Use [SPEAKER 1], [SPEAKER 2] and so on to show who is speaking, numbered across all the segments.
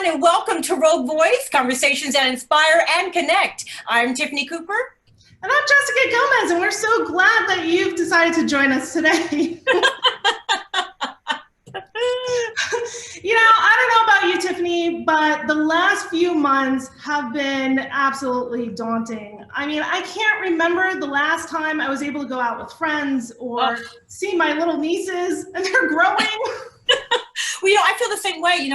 [SPEAKER 1] everyone, and welcome to Rogue Voice, conversations that inspire and connect. I'm Tiffany Cooper.
[SPEAKER 2] And I'm Jessica Gomez, and we're so glad that you've decided to join us today. I don't know about you, Tiffany, but the last few months have been absolutely daunting. I mean, I can't remember the last time I was able to go out with friends or see my little nieces, and they're growing.
[SPEAKER 1] Well, I feel the same way.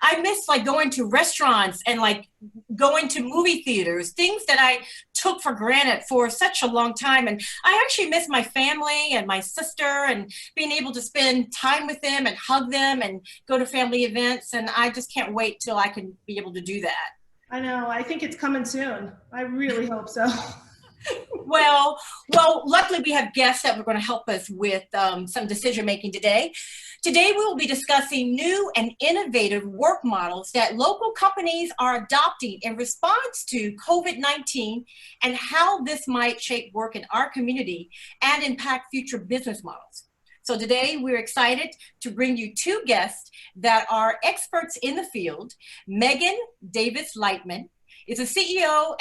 [SPEAKER 1] I miss like going to restaurants and like going to movie theaters, things that I took for granted for such a long time. And I actually miss my family and my sister and being able to spend time with them and hug them and go to family events. And I just can't wait till I can be able to do that.
[SPEAKER 2] I know. I think it's coming soon. I really hope so.
[SPEAKER 1] Well, luckily we have guests that were going to help us with some decision making today. Today we will be discussing new and innovative work models that local companies are adopting in response to COVID-19 and how this might shape work in our community and impact future business models. So today we're excited to bring you two guests that are experts in the field. Megan Davis Lightman is a CEO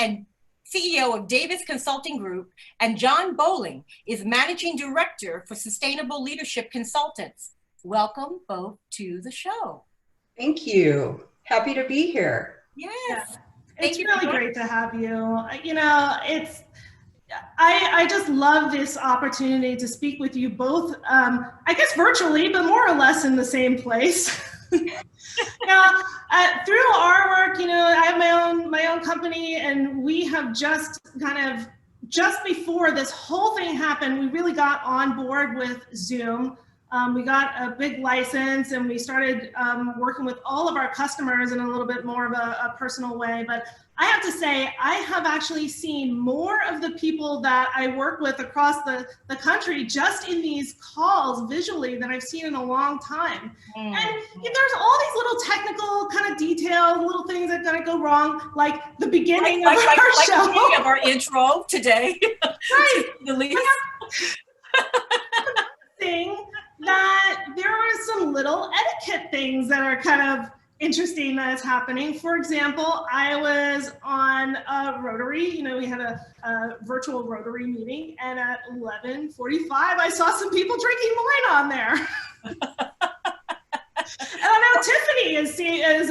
[SPEAKER 1] of Davis Consulting Group, and John Bowling is Managing Director for Sustainable Leadership Consultants. Welcome both to the show.
[SPEAKER 3] Thank you. Happy to be here.
[SPEAKER 1] Yes.
[SPEAKER 2] It's really great to have you. I just love this opportunity to speak with you both, I guess virtually, but more or less in the same place. Through our work, I have my own company, and we have just before this whole thing happened, we really got on board with Zoom. We got a big license, and we started working with all of our customers in a little bit more of a personal way. But I have to say, I have actually seen more of the people that I work with across the country just in these calls visually than I've seen in a long time. And there's all these little technical kind of details, little things that are going to go wrong, like the beginning of our show.
[SPEAKER 1] The beginning of our intro today.
[SPEAKER 2] Right.
[SPEAKER 1] The least.
[SPEAKER 2] Thing that there are some little etiquette things that are kind of interesting that is happening. For example, I was on a Rotary, we had a virtual Rotary meeting, and at 11:45, I saw some people drinking wine on there. And I know Tiffany has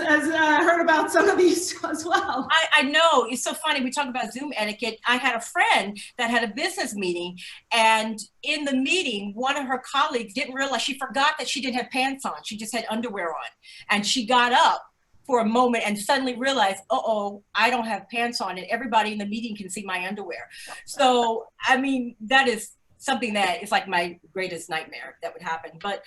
[SPEAKER 2] heard about some of these as well.
[SPEAKER 1] I know. It's so funny. We talk about Zoom etiquette. I had a friend that had a business meeting, and in the meeting, one of her colleagues didn't realize, she forgot that she didn't have pants on. She just had underwear on. And she got up for a moment and suddenly realized, uh-oh, I don't have pants on, and everybody in the meeting can see my underwear. So, I mean, that is something that is like my greatest nightmare that would happen. But,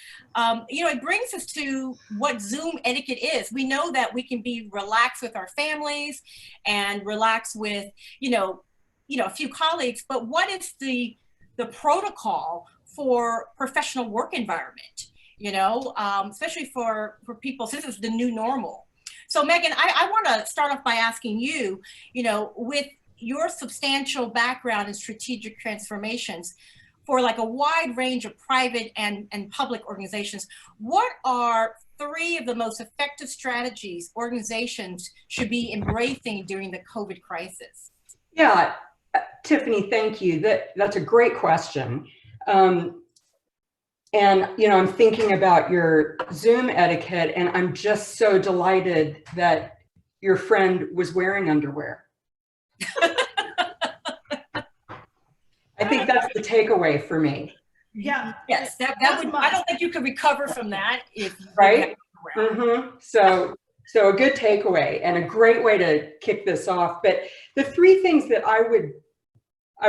[SPEAKER 1] it brings us to what Zoom etiquette is. We know that we can be relaxed with our families and relax with, a few colleagues, but what is the protocol for professional work environment, especially for people, since it's the new normal. So Megan, I want to start off by asking you, with your substantial background in strategic transformations, for like a wide range of private and public organizations, what are three of the most effective strategies organizations should be embracing during the COVID crisis?
[SPEAKER 3] Yeah, Tiffany, thank you. That's a great question. And, I'm thinking about your Zoom etiquette, and I'm just so delighted that your friend was wearing underwear. I think that's the takeaway for me.
[SPEAKER 2] Yeah.
[SPEAKER 1] Yes, that would. I don't think you could recover from that if you
[SPEAKER 3] right. So a good takeaway and a great way to kick this off. But the three things that I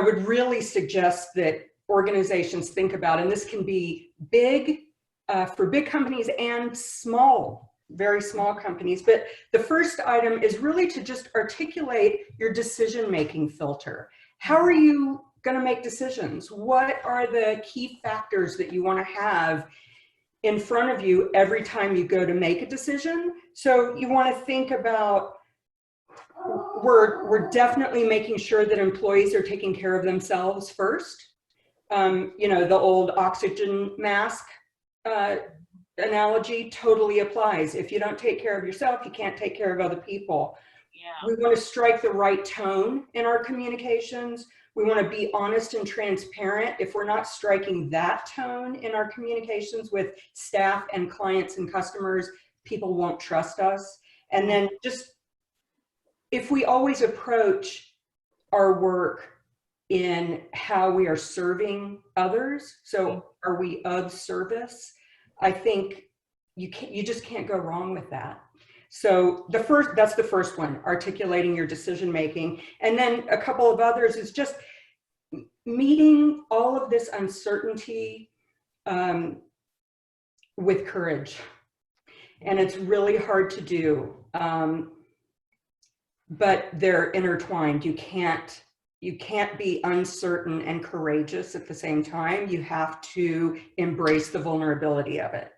[SPEAKER 3] would really suggest that organizations think about, and this can be big for big companies and small, very small companies. But the first item is really to just articulate your decision-making filter. How are you going to make decisions? What are the key factors that you want to have in front of you every time you go to make a decision? So you want to think about, we're definitely making sure that employees are taking care of themselves first. The old oxygen mask analogy totally applies. If you don't take care of yourself, you can't take care of other people.
[SPEAKER 1] Yeah.
[SPEAKER 3] We want to strike the right tone in our communications. We want to be honest and transparent. If we're not striking that tone in our communications with staff and clients and customers, people won't trust us. And then just, if we always approach our work in how we are serving others, so are we of service? I think you just can't go wrong with that. So that's the first one, articulating your decision making. And then a couple of others is just meeting all of this uncertainty with courage. And it's really hard to do, but they're intertwined. You can't be uncertain and courageous at the same time. You have to embrace the vulnerability of it.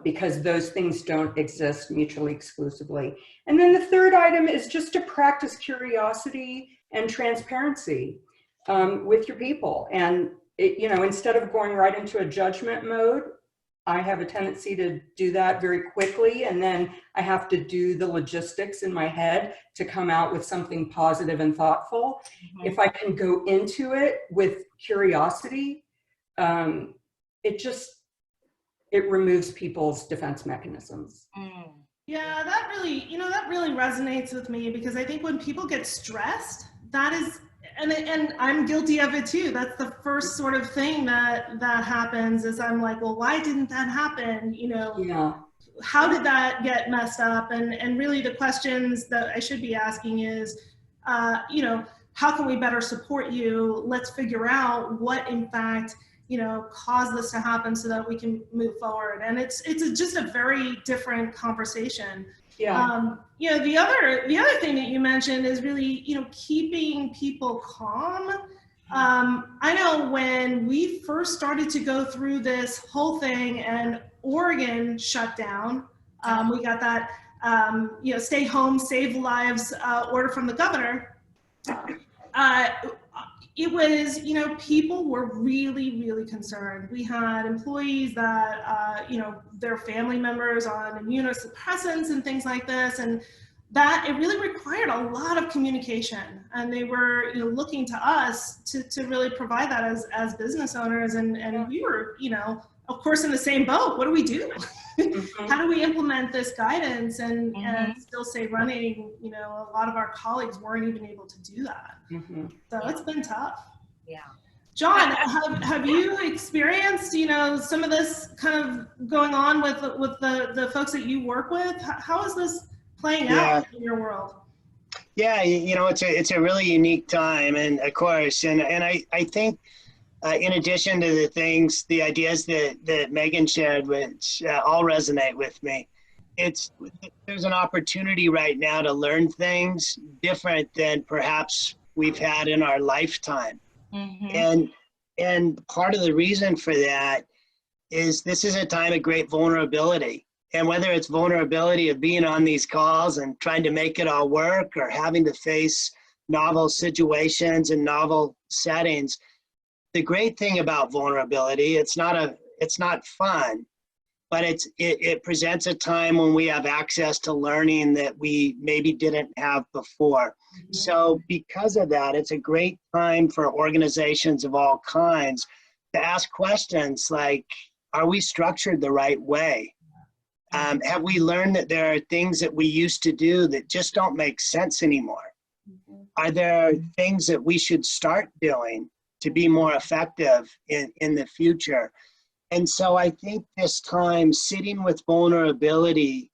[SPEAKER 3] Because those things don't exist mutually exclusively. And then the third item is just to practice curiosity and transparency with your people. And instead of going right into a judgment mode, I have a tendency to do that very quickly, and then I have to do the logistics in my head to come out with something positive and thoughtful. If I can go into it with curiosity, it removes people's defense mechanisms.
[SPEAKER 2] Yeah, that really resonates with me, because I think when people get stressed, that is, and I'm guilty of it too. That's the first sort of thing that happens, is I'm like, well, why didn't that happen?
[SPEAKER 3] Yeah.
[SPEAKER 2] How did that get messed up? And really the questions that I should be asking is, how can we better support you? Let's figure out what in fact caused this to happen so that we can move forward. And it's just a very different conversation.
[SPEAKER 3] Yeah.
[SPEAKER 2] The other thing that you mentioned is really, keeping people calm. I know when we first started to go through this whole thing and Oregon shut down, we got that, stay home, save lives order from the governor. It was, people were really, really concerned. We had employees that, their family members on immunosuppressants and things like this, and that it really required a lot of communication. And they were, looking to us to really provide that as business owners. And we were, of course, in the same boat. What do we do? How do we implement this guidance and still stay running? A lot of our colleagues weren't even able to do that. So it's been tough.
[SPEAKER 1] Yeah.
[SPEAKER 2] John, have you experienced, some of this kind of going on with the folks that you work with? How is this playing out in your world?
[SPEAKER 4] Yeah, it's a really unique time, and of course, and I think in addition to the ideas that Megan shared, which all resonate with me, there's an opportunity right now to learn things different than perhaps we've had in our lifetime. And part of the reason for that is this is a time of great vulnerability. And whether it's vulnerability of being on these calls and trying to make it all work, or having to face novel situations and novel settings, the great thing about vulnerability, it's not fun, but it presents a time when we have access to learning that we maybe didn't have before. So because of that, it's a great time for organizations of all kinds to ask questions like, are we structured the right way? Have we learned that there are things that we used to do that just don't make sense anymore? Are there things that we should start doing to be more effective in the future? And so I think this time, sitting with vulnerability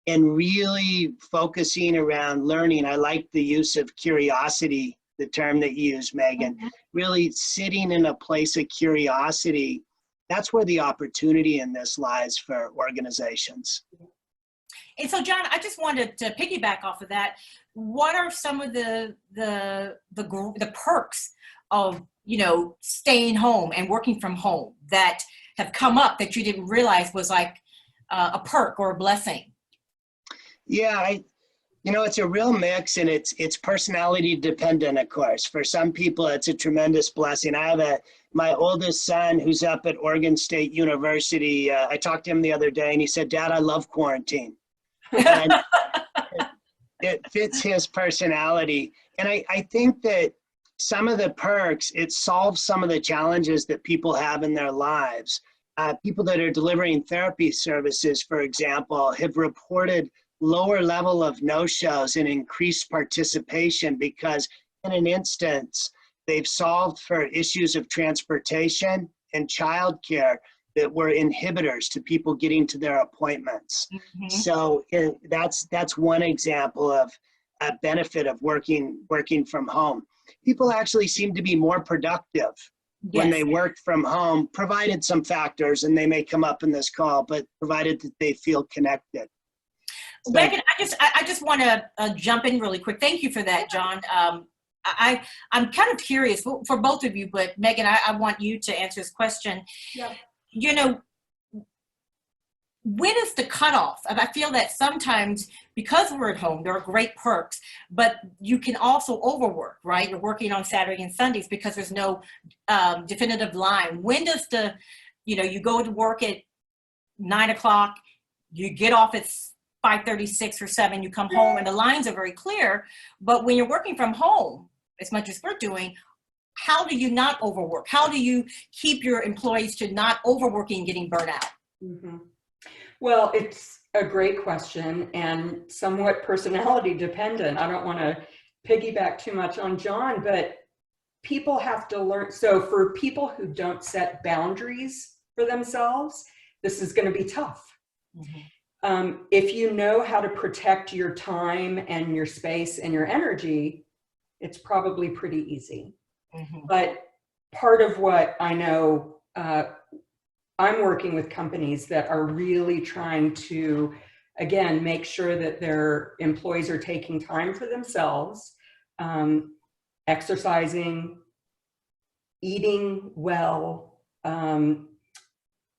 [SPEAKER 4] and really focusing around learning, I like the use of curiosity, the term that you used, Megan, really sitting in a place of curiosity. That's where the opportunity in this lies for organizations.
[SPEAKER 1] And so, John, I just wanted to piggyback off of that. What are some of the perks of staying home and working from home that have come up that you didn't realize was like a perk or a blessing?
[SPEAKER 4] Yeah, You know, it's a real mix, and it's personality dependent, of course. For some people, it's a tremendous blessing. I have my oldest son who's up at Oregon State University. I talked to him the other day, and he said, "Dad, I love quarantine." And it fits his personality. And I think that some of the perks, it solves some of the challenges that people have in their lives. People that are delivering therapy services, for example, have reported lower level of no-shows and increased participation because in an instance, they've solved for issues of transportation and childcare that were inhibitors to people getting to their appointments. Mm-hmm. So that's one example of a benefit of working from home. People actually seem to be more productive when they work from home, provided some factors, and they may come up in this call, but provided that they feel connected. So,
[SPEAKER 1] Megan, I just want to jump in really quick. Thank you for that, John. I'm kind of curious for both of you, but Megan, I want you to answer this question.
[SPEAKER 2] Yeah.
[SPEAKER 1] You know, when is the cutoff? And I feel that sometimes because we're at home, there are great perks, but you can also overwork, right? You're working on Saturday and Sundays because there's no definitive line. When does you go to work at 9 o'clock, you get off at 5:30, 6 or 7, you come home and the lines are very clear. But when you're working from home, as much as we're doing, how do you not overwork? How do you keep your employees to not overworking and getting burnt out?
[SPEAKER 3] Mm-hmm. Well, it's a great question and somewhat personality dependent. I don't want to piggyback too much on John, but people have to learn. So for people who don't set boundaries for themselves, this is going to be tough. Mm-hmm. If you know how to protect your time and your space and your energy, it's probably pretty easy. Mm-hmm. But part of what I know, I'm working with companies that are really trying to, again, make sure that their employees are taking time for themselves, exercising, eating well,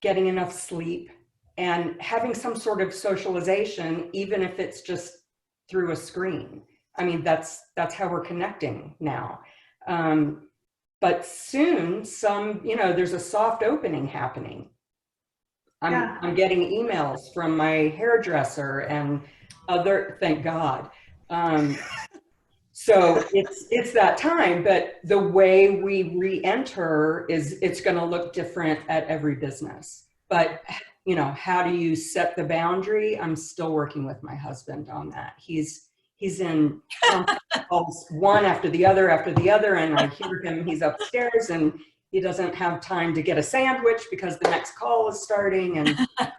[SPEAKER 3] getting enough sleep, and having some sort of socialization, even if it's just through a screen. I mean, that's how we're connecting now. But soon, there's a soft opening happening. I'm getting emails from my hairdresser and other, thank God. So it's that time, but the way we re-enter it's going to look different at every business. But how do you set the boundary? I'm still working with my husband on that. He's in calls one after the other, and I hear him, he's upstairs and he doesn't have time to get a sandwich because the next call is starting. And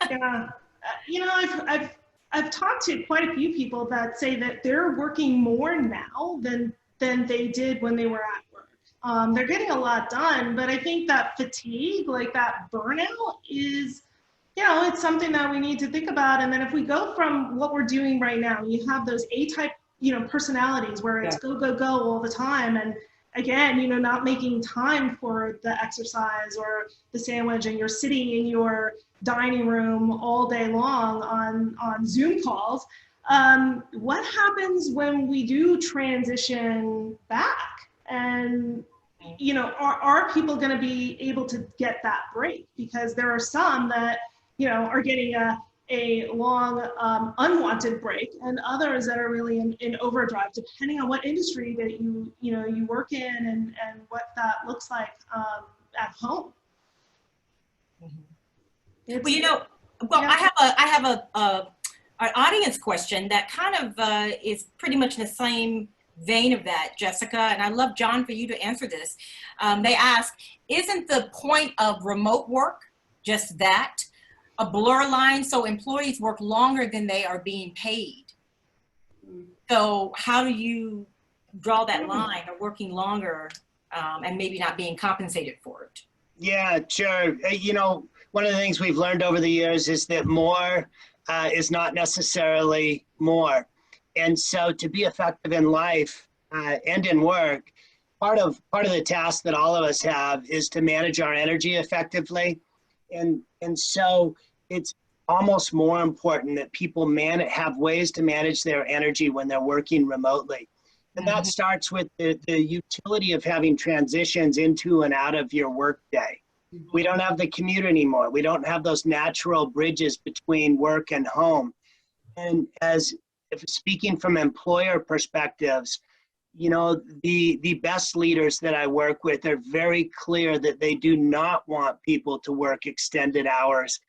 [SPEAKER 2] yeah, I've talked to quite a few people that say that they're working more now than they did when they were at work. They're getting a lot done, but I think that fatigue, like that burnout is, it's something that we need to think about. And then if we go from what we're doing right now, you have those A-type, personalities where it's go, go, go all the time. And again, not making time for the exercise or the sandwich, and you're sitting in your dining room all day long on Zoom calls. What happens when we do transition back? And, are people going to be able to get that break? Because there are some that, are getting a long unwanted break, and others that are really in overdrive, depending on what industry that you work in and what that looks like at home.
[SPEAKER 1] Well, I have an audience question that kind of is pretty much in the same vein of that, Jessica, and I love, John, for you to answer this. They ask, isn't the point of remote work just that? A blur line, so employees work longer than they are being paid. So how do you draw that line of working longer and maybe not being compensated for it?
[SPEAKER 4] Yeah, sure. One of the things we've learned over the years is that more is not necessarily more. And so to be effective in life and in work, part of the task that all of us have is to manage our energy effectively. And so it's almost more important that people have ways to manage their energy when they're working remotely. And that starts with the utility of having transitions into and out of your workday. We don't have the commute anymore. We don't have those natural bridges between work and home. And if speaking from employer perspectives, you know, the best leaders that I work with are very clear that they do not want people to work extended hours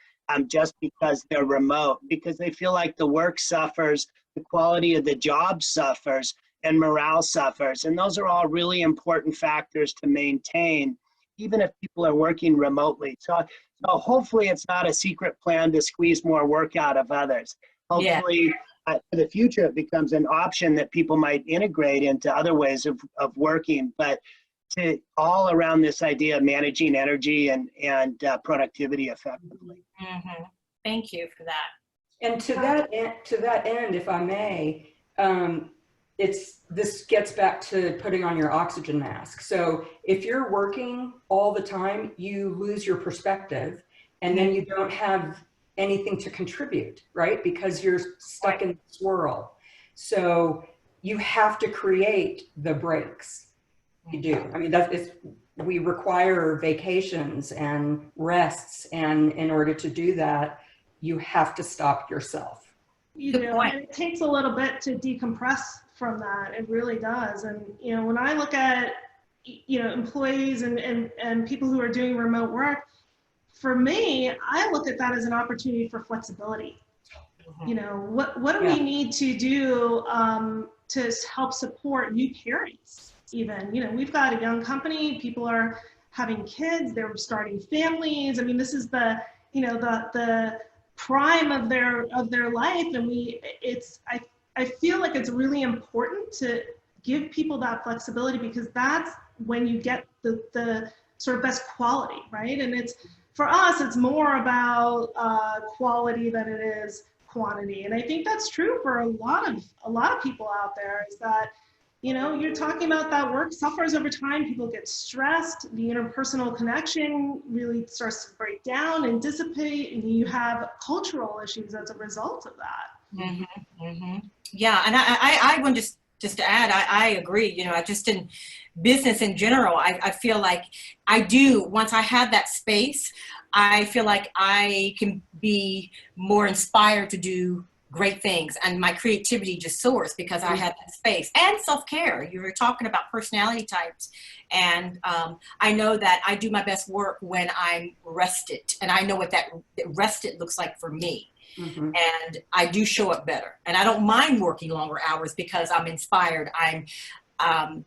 [SPEAKER 4] just because they're remote, because they feel like the work suffers, the quality of the job suffers, and morale suffers. And those are all really important factors to maintain, even if people are working remotely. So hopefully it's not a secret plan to squeeze more work out of others. Hopefully for the future, it becomes an option that people might integrate into other ways of working, but to all around this idea of managing energy and productivity effectively.
[SPEAKER 1] Thank you for that.
[SPEAKER 3] And to that end, if I may, this gets back to putting on your oxygen mask. So if you're working all the time, you lose your perspective, and then you don't have anything to contribute, right? Because you're stuck in the swirl. So you have to create the breaks. You do. I mean, we require vacations and rests, and in order to do that, you have to stop yourself.
[SPEAKER 2] You do, and it takes a little bit to decompress from that. It really does. And, you know, when I look at, you know, employees and people who are doing remote work, for me, I look at that as an opportunity for flexibility. You know, what do we need to do to help support new parents even? You know, we've got a young company, people are having kids, they're starting families. I mean, this is the, you know, the prime of their life. And I feel like it's really important to give people that flexibility, because that's when you get the sort of best quality, right? And for us, it's more about quality than it is quantity. And I think that's true for a lot of people out there, is that, you know, you're talking about that work suffers over time. People get stressed. The interpersonal connection really starts to break down and dissipate, and you have cultural issues as a result of that.
[SPEAKER 1] Yeah, and I want just to add, I agree. You know, just in business in general, I feel like once I have that space, I feel like I can be more inspired to do great things, and my creativity just soars because I have that space. And self-care, you were talking about personality types, and I know that I do my best work when I'm rested, and I know what that rested looks like for me. And I do show up better, and I don't mind working longer hours because I'm inspired. And I'm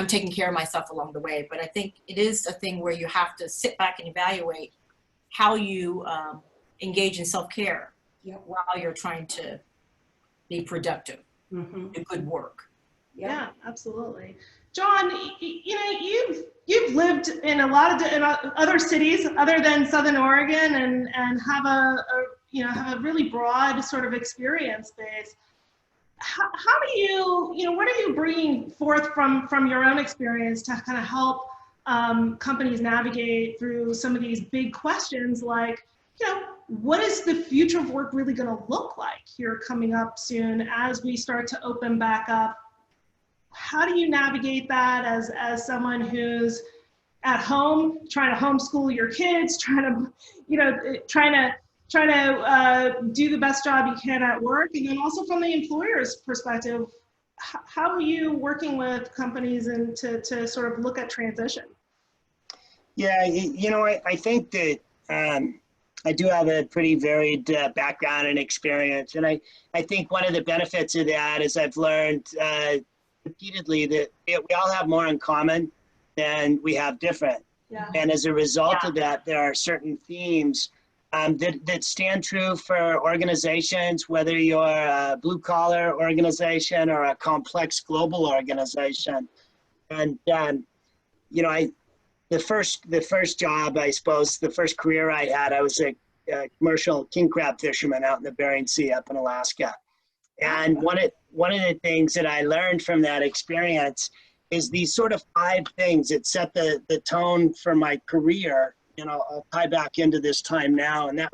[SPEAKER 1] taking care of myself along the way. But I think it is a thing where you have to sit back and evaluate how you engage in self-care while you're trying to be productive, do good work.
[SPEAKER 2] Yeah, absolutely. John, you know, you've lived in a lot of in other cities other than Southern Oregon, and have a really broad sort of experience base. How do you know, what are you bringing forth from your own experience to kind of help companies navigate through some of these big questions, like, you know, what is the future of work really going to look like here coming up soon as we start to open back up? How do you navigate that as someone who's at home trying to homeschool your kids, trying to do the best job you can at work, and then also from the employer's perspective, how are you working with companies and to sort of look at transition?
[SPEAKER 4] Yeah, you know, I think that I do have a pretty varied background and experience, and I think one of the benefits of that is I've learned repeatedly that we all have more in common than we have different.
[SPEAKER 2] Yeah.
[SPEAKER 4] And as a result of that, there are certain themes that stand true for organizations, whether you're a blue collar organization or a complex global organization. And you know, the first job, I suppose, the first career I had, I was a commercial king crab fisherman out in the Bering Sea up in Alaska. And one of the things that I learned from that experience is these sort of 5 things that set the tone for my career. You know, I'll tie back into this time now, and that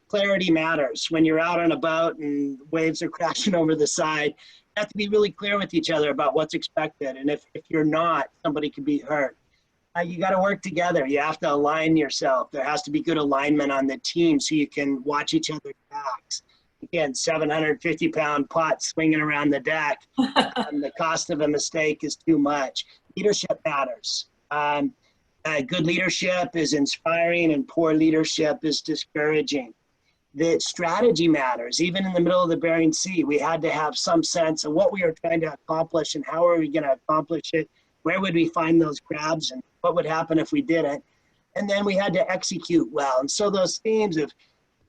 [SPEAKER 4] clarity matters. When you're out on a boat and waves are crashing over the side, you have to be really clear with each other about what's expected. And if you're not, somebody could be hurt. You got to work together. You have to align yourself. There has to be good alignment on the team so you can watch each other's backs. Again, 750-pound pot swinging around the deck. The cost of a mistake is too much. Leadership matters. Good leadership is inspiring and poor leadership is discouraging. The strategy matters. Even in the middle of the Bering Sea, we had to have some sense of what we were trying to accomplish and how are we going to accomplish it. Where would we find those crabs and what would happen if we didn't? And then we had to execute well. And so those themes of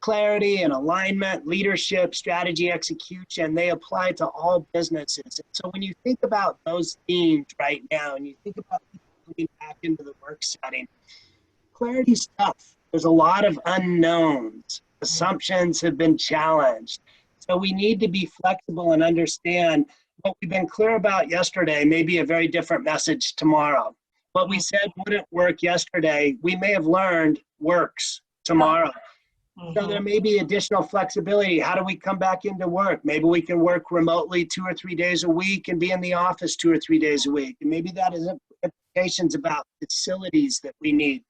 [SPEAKER 4] clarity and alignment, leadership, strategy, execution, they apply to all businesses. And so when you think about those themes right now and you think about people coming back into the work setting, clarity's tough. There's a lot of unknowns. Assumptions have been challenged. So we need to be flexible and understand what we've been clear about yesterday may be a very different message tomorrow. What we said wouldn't work yesterday, we may have learned works tomorrow. So there may be additional flexibility. How do we come back into work? Maybe we can work remotely 2 or 3 days a week and be in the office 2 or 3 days a week. And maybe that has implications about facilities that we need.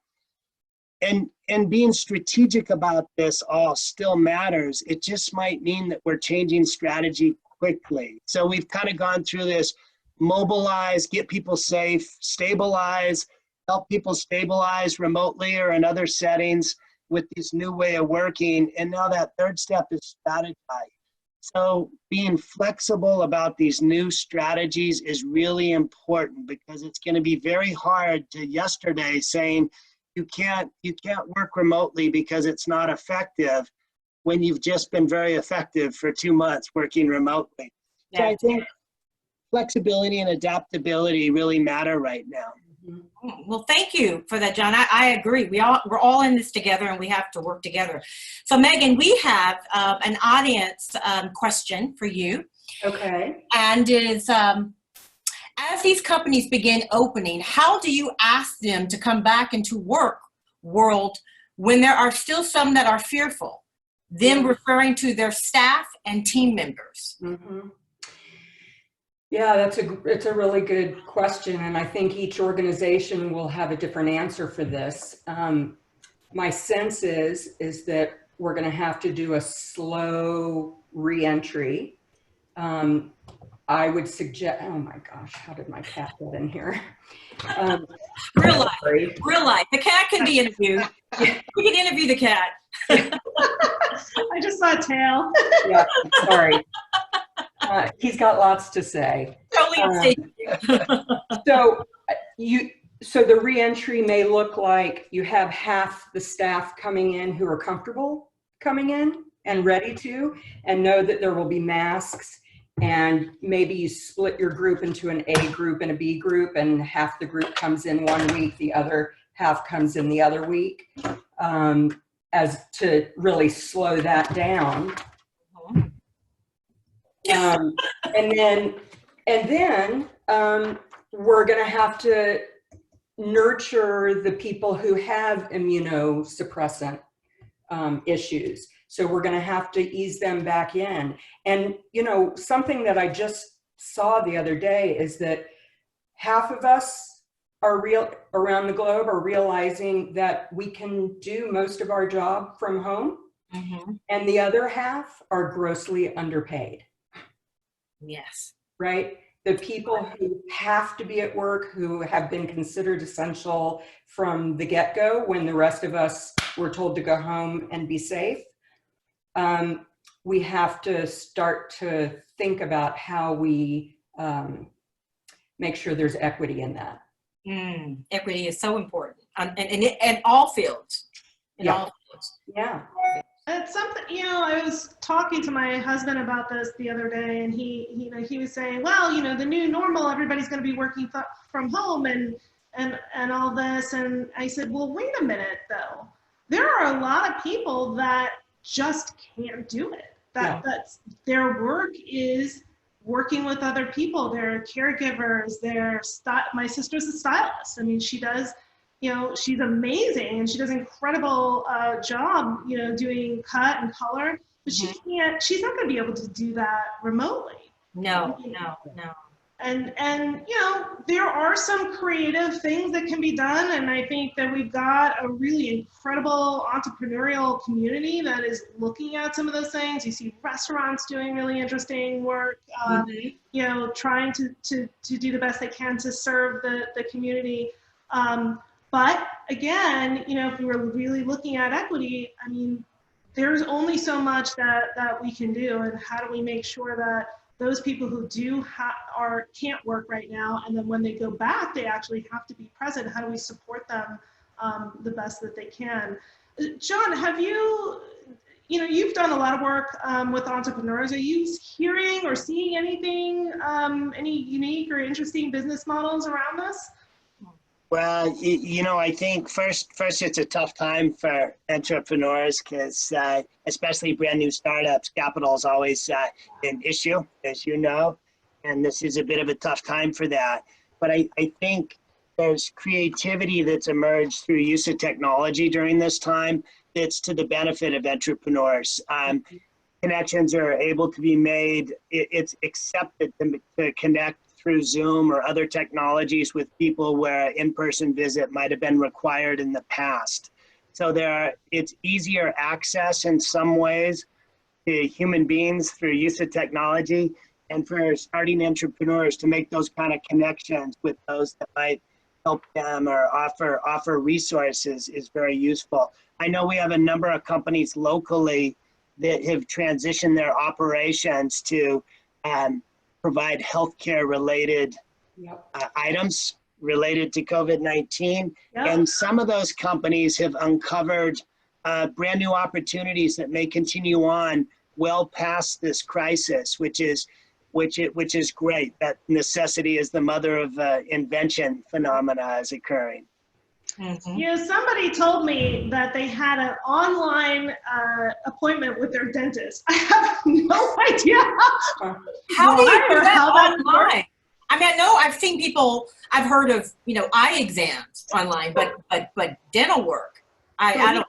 [SPEAKER 4] And being strategic about this all still matters. It just might mean that we're changing strategy quickly. So we've kind of gone through this mobilize, get people safe, stabilize, help people stabilize remotely or in other settings with this new way of working. And now that third step is strategize. So being flexible about these new strategies is really important because it's going to be very hard to yesterday saying you can't work remotely because it's not effective when you've just been very effective for 2 months working remotely. So I think flexibility and adaptability really matter right now.
[SPEAKER 1] Well, thank you for that, John. I agree. We're all in this together and we have to work together. So Megan, we have an audience question for you.
[SPEAKER 3] Okay.
[SPEAKER 1] And it is, as these companies begin opening, how do you ask them to come back into work world when there are still some that are fearful? Them referring to their staff and team members.
[SPEAKER 3] Mm-hmm. Yeah, it's a really good question, and I think each organization will have a different answer for this. My sense is that we're going to have to do a slow reentry. I would suggest. Oh my gosh, how did my cat get in here?
[SPEAKER 1] Real life. The cat can be interviewed. We can interview the cat.
[SPEAKER 2] I just saw a tail.
[SPEAKER 3] Yeah, sorry. He's got lots to say.
[SPEAKER 1] Totally
[SPEAKER 3] So the reentry may look like you have half the staff coming in who are comfortable coming in and ready to, and know that there will be masks, and maybe you split your group into an A group and a B group, and half the group comes in 1 week, the other half comes in the other week, as to really slow that down. And then we're going to have to nurture the people who have immunosuppressant issues. So we're going to have to ease them back in. And, something that I just saw the other day is that half of us around the globe are realizing that we can do most of our job from home. Mm-hmm. And the other half are grossly underpaid.
[SPEAKER 1] Yes.
[SPEAKER 3] Right? The people who have to be at work, who have been considered essential from the get-go when the rest of us were told to go home and be safe. We have to start to think about how we make sure there's equity in that.
[SPEAKER 1] Equity is so important, and all fields. All fields.
[SPEAKER 3] Yeah.
[SPEAKER 2] It's something, I was talking to my husband about this the other day, and he was saying, well, the new normal, everybody's going to be working from home and all this. And I said, well, wait a minute though. There are a lot of people that just can't do it. That's their work is working with other people. They're caregivers. My sister's a stylist. I mean, she does you know, she's amazing and she does an incredible job, you know, doing cut and color, but she's not going to be able to do that remotely.
[SPEAKER 1] No.
[SPEAKER 2] And you know, there are some creative things that can be done, and I think that we've got a really incredible entrepreneurial community that is looking at some of those things. You see restaurants doing really interesting work, you know, trying to do the best they can to serve the community. But again, you know, if we were really looking at equity, I mean, there's only so much that we can do, and how do we make sure that those people who can't work right now, and then when they go back, they actually have to be present. How do we support them the best that they can? John, have you know, you've done a lot of work with entrepreneurs. Are you hearing or seeing anything, any unique or interesting business models around this?
[SPEAKER 4] Well, you know, I think first it's a tough time for entrepreneurs because especially brand new startups, capital is always an issue, as you know, and this is a bit of a tough time for that. But I think there's creativity that's emerged through use of technology during this time that's to the benefit of entrepreneurs. Connections are able to be made. It's accepted to connect through Zoom or other technologies with people where in-person visit might have been required in the past. So it's easier access in some ways to human beings through use of technology, and for starting entrepreneurs to make those kind of connections with those that might help them or offer resources is very useful. I know we have a number of companies locally that have transitioned their operations to provide healthcare related items related to COVID-19. And some of those companies have uncovered brand new opportunities that may continue on well past this crisis, which is great. That necessity is the mother of invention phenomena is occurring.
[SPEAKER 2] You know, somebody told me that they had an online appointment with their dentist. I have no idea
[SPEAKER 1] How do you do that online? I mean, I know I've seen people, I've heard of, you know, eye exams online, but dental work, I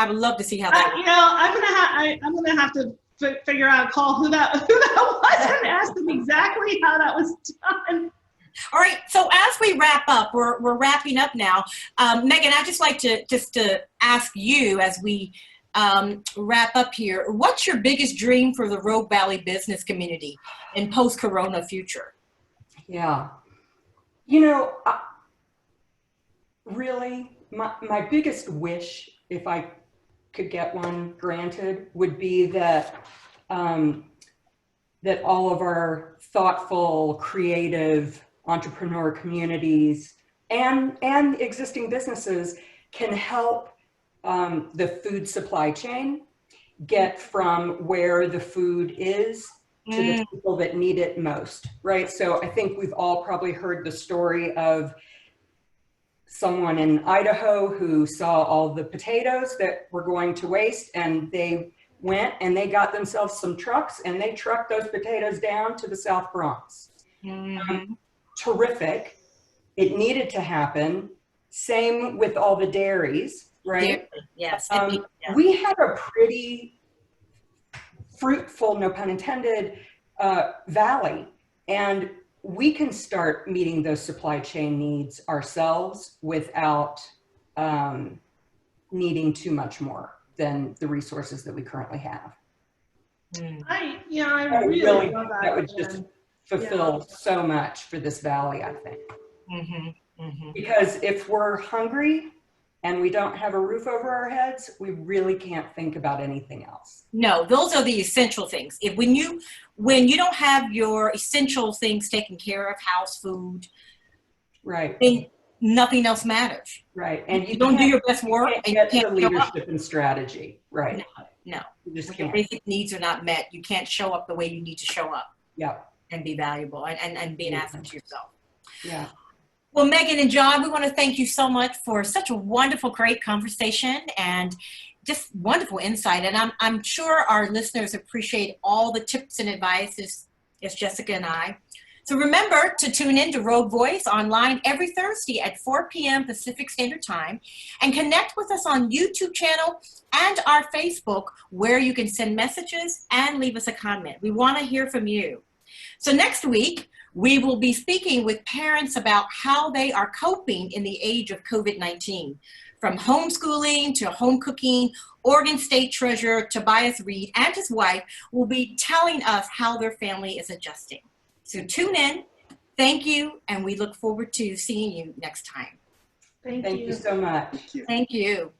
[SPEAKER 1] would love to see how that.
[SPEAKER 2] You know, I'm gonna have to figure out, call who that was and ask them exactly how that was done.
[SPEAKER 1] All right, so as we wrap up, we're wrapping up now. Megan, I'd just like to ask you as we wrap up here, what's your biggest dream for the Rogue Valley business community in post-corona future?
[SPEAKER 3] Yeah, you know, really, my biggest wish, if I could get one granted, would be that that all of our thoughtful, creative entrepreneur communities and existing businesses can help the food supply chain get from where the food is to the people that need it most, right? So I think we've all probably heard the story of someone in Idaho who saw all the potatoes that were going to waste, and they went and they got themselves some trucks and they trucked those potatoes down to the South Bronx. Terrific. It needed to happen. Same with all the dairies, right?
[SPEAKER 1] Yes.
[SPEAKER 3] We have a pretty fruitful, no pun intended, valley, and we can start meeting those supply chain needs ourselves without needing too much more than the resources that we currently have.
[SPEAKER 2] I really love that.
[SPEAKER 3] That would just fulfill so much for this valley, I think. Because if we're hungry and we don't have a roof over our heads, we really can't think about anything else.
[SPEAKER 1] No, those are the essential things. When you don't have your essential things taken care of, house, food,
[SPEAKER 3] right,
[SPEAKER 1] then nothing else matters.
[SPEAKER 3] Right, and
[SPEAKER 1] you don't do your best work, and you can't
[SPEAKER 3] leadership and strategy. Right.
[SPEAKER 1] No.
[SPEAKER 3] You just
[SPEAKER 1] when
[SPEAKER 3] can't.
[SPEAKER 1] your basic needs are not met, you can't show up the way you need to show up.
[SPEAKER 3] Yep.
[SPEAKER 1] And be valuable and be an asset to yourself.
[SPEAKER 3] Yeah.
[SPEAKER 1] Well, Megan and John, we want to thank you so much for such a wonderful, great conversation and just wonderful insight. And I'm sure our listeners appreciate all the tips and advice as Jessica and I So remember to tune in to Rogue Voice online every Thursday at 4 p.m. Pacific Standard Time, and connect with us on YouTube channel and our Facebook, where you can send messages and leave us a comment. We want to hear from you. So next week, we will be speaking with parents about how they are coping in the age of COVID-19. From homeschooling to home cooking, Oregon State Treasurer Tobias Reed and his wife will be telling us how their family is adjusting. So tune in. Thank you, and we look forward to seeing you next time.
[SPEAKER 3] Thank you so much.
[SPEAKER 4] Thank you.
[SPEAKER 1] Thank you.